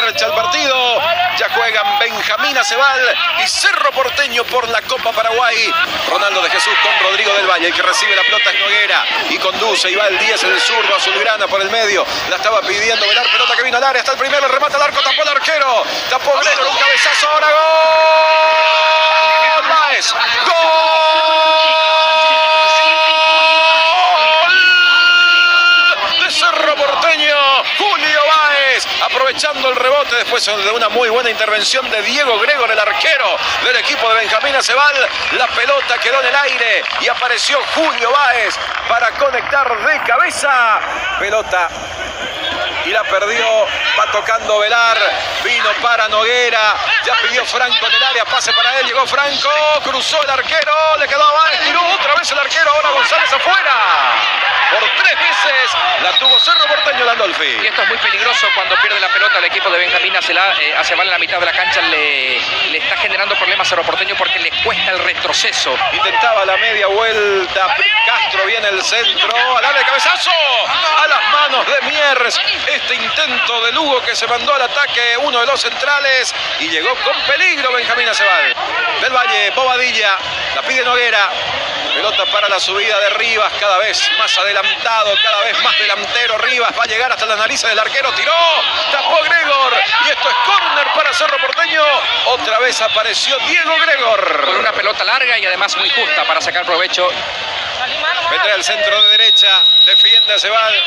marcha el partido. Ya juegan Benjamín Acebal y Cerro Porteño por la Copa Paraguay. Ronaldo de Jesús con Rodrigo del Valle. El que recibe la pelota es Noguera y conduce y va el 10 en el zurdo azulgrana por el medio. La estaba pidiendo Velar, pelota que vino al área. Está el primero, le remata al arco, tapó el arquero. Tapó Gregor, un cabezazo, ahora gol. Báez, gol de Cerro Porteño. Julio Báez aprovechando el rebote después de una muy buena intervención de Diego Gregor, el arquero del equipo de Benjamín Acebal. La pelota quedó en el aire y apareció Julio Báez para conectar de cabeza. Pelota y la perdió, va tocando Velar, vino para Noguera, ya pidió Franco en el área, pase para él, llegó Franco, cruzó el arquero, le quedó a Báez, tiró otra vez el arquero, ahora González afuera. Por 3 veces la tuvo Cerro Porteño Landolfi. Y esto es muy peligroso cuando pierde la pelota el equipo de Benjamín Acebal en la mitad de la cancha. Le está generando problemas a Cerro Porteño porque le cuesta el retroceso. Intentaba la media vuelta, Castro viene el centro, al área de cabezazo, a las manos de Miers. Este intento de Lugo que se mandó al ataque, uno de los centrales, y llegó con peligro Benjamín Acebal. Del Valle, Bobadilla, la pide Noguera. Pelota para la subida de Rivas, cada vez más adelantado, cada vez más delantero. Rivas va a llegar hasta las narices del arquero, tiró, tapó Gregor, y esto es córner para Cerro Porteño. Otra vez apareció Diego Gregor. Con una pelota larga y además muy justa para sacar provecho. Vendrá el centro de derecha, defiende Acebal.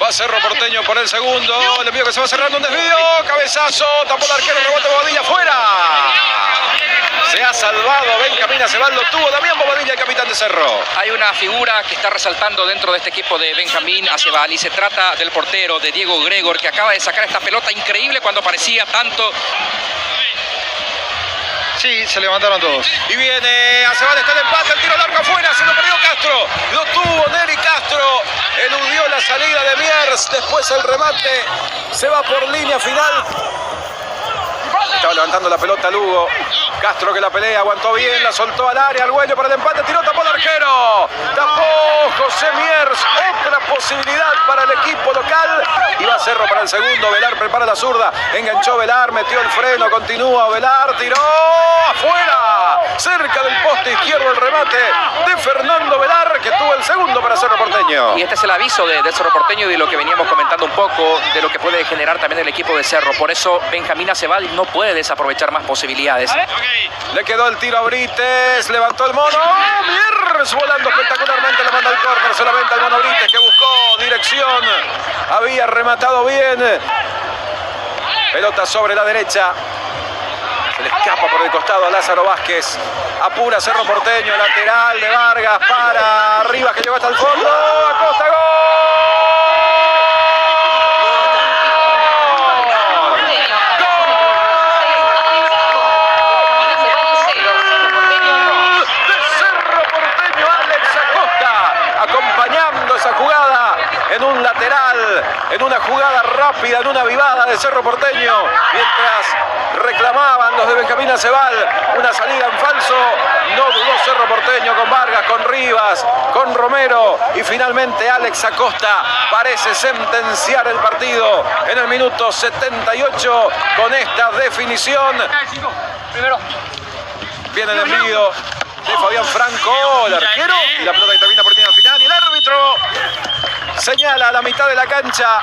Va Cerro Porteño por el segundo, le pido que se va cerrando un desvío, cabezazo, tapó el arquero, rebote Bobadilla, fuera. Se ha salvado Benjamín Acebal, lo tuvo Damián Bobadilla, el capitán de Cerro. Hay una figura que está resaltando dentro de este equipo de Benjamín Acebal y se trata del portero, de Diego Gregor, que acaba de sacar esta pelota increíble cuando parecía tanto. Sí, se levantaron todos. Y viene Acebal, está el empate, el tiro largo afuera, se lo perdió Castro. Lo tuvo Neri Castro, eludió la salida de Miers, después el remate, se va por línea final. Estaba levantando la pelota Lugo. Castro que la pelea, aguantó bien, la soltó al área, Argüello para el empate, tiró, tapó el arquero. Tapó José Miers, otra posibilidad para el equipo local. Y va Cerro para el segundo, Velar prepara la zurda, enganchó Velar, metió el freno, continúa Velar, tiró, afuera. Cerca del poste izquierdo el remate de Fernando Velar, que tuvo el segundo para Cerro Porteño. Y este es el aviso de Cerro Porteño y de lo que veníamos comentando un poco, de lo que puede generar también el equipo de Cerro. Por eso Benjamín Acebal no puede desaprovechar más posibilidades. Le quedó el tiro a Brites, levantó el mono, Miers volando espectacularmente, le manda el córner solamente al mono Brites, que buscó dirección, había rematado bien. Pelota sobre la derecha. Se le escapa por el costado a Lázaro Vázquez. Apura Cerro Porteño, lateral de Vargas para Rivas, que llegó hasta el fondo. Acosta, gol. En un lateral, en una jugada rápida, en una vivada de Cerro Porteño, mientras reclamaban los de Benjamín Acebal una salida en falso, no dudó Cerro Porteño con Vargas, con Rivas, con Romero, y finalmente Alex Acosta parece sentenciar el partido en el minuto 78 con esta definición. Viene el envío de Fabián Franco, el arquero, y la pelota que termina por línea final, y el árbitro señala a la mitad de la cancha.